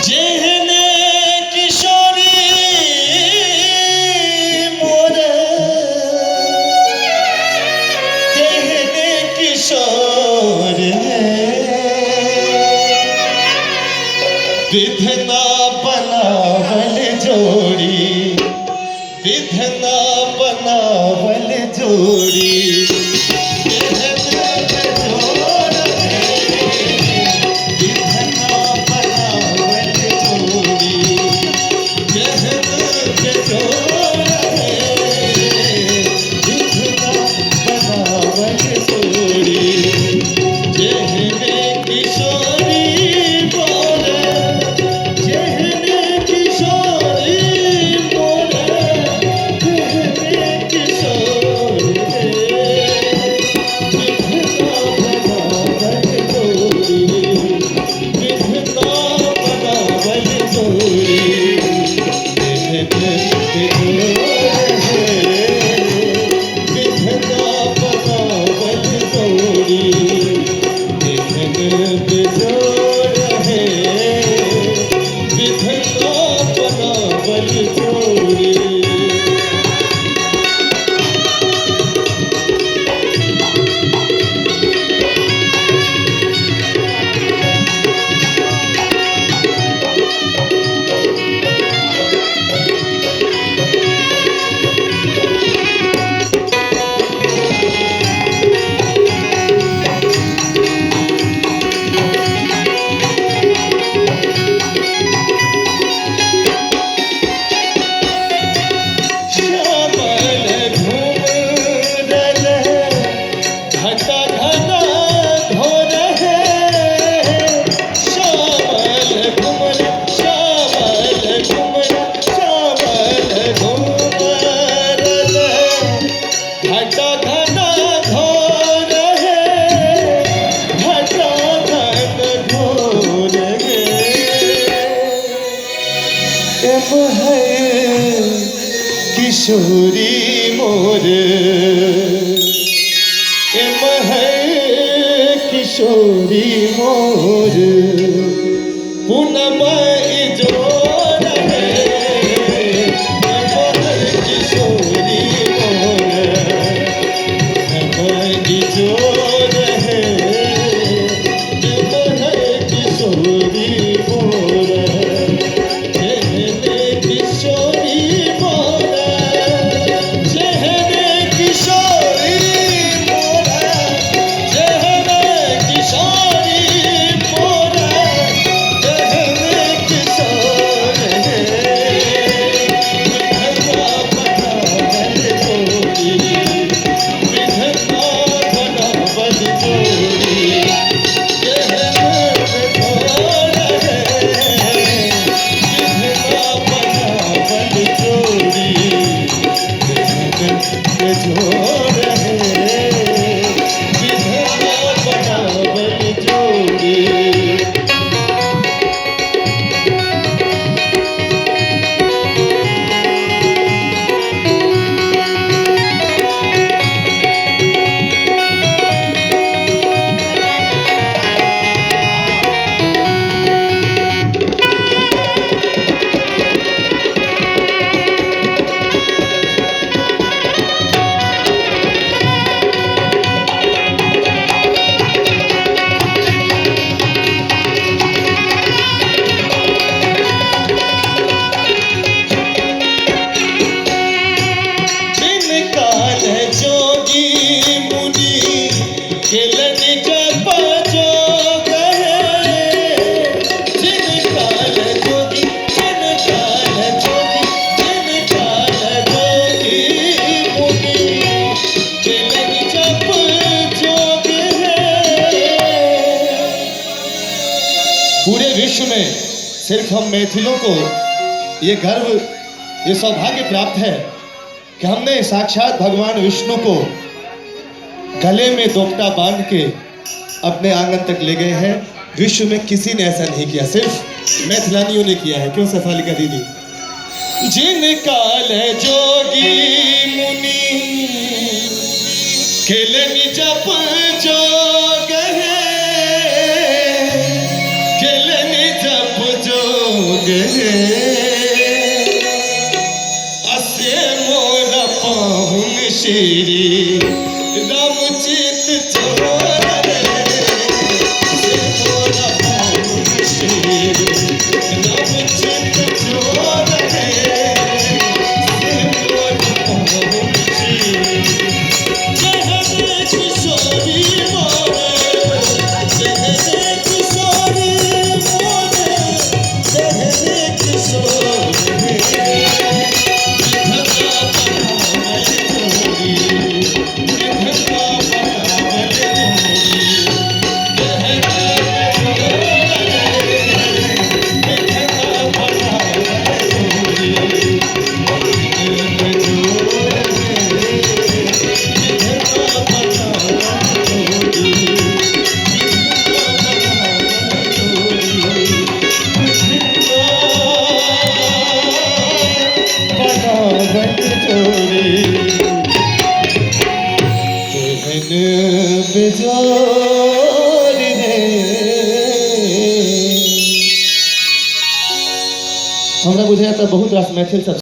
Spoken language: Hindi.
जेहने किशोरी मोरे तेहने किशोर विधना बनावल जोड़ी विधना बनावल जोड़ी किशोरी मोर एम है किशोरी मोर पूनम जोर है किशोरी मोर जोर है किशोरी मोर पूरे विश्व में सिर्फ हम मैथिलों को ये गर्व ये सौभाग्य प्राप्त है कि हमने साक्षात भगवान विष्णु को गले में दोपटा बांध के अपने आंगन तक ले गए हैं। विश्व में किसी ने ऐसा नहीं किया, सिर्फ मैथिलानियों ने किया है। क्यों सफालिका दीदी? जिन काल जोगी मुनि खेलनी जप जोग है, खेलनी जप जोग असे मोर पाहुन श्री रामचित चोर रे असे मोर पाहुन श्री रामचित चोर रे असे मोर पाहुन श्री जहरे किशोरी मोरे जहरे किशोरी मोरे जहरे किशोरी हमरा बुझाया बहुत रास मैथिल सब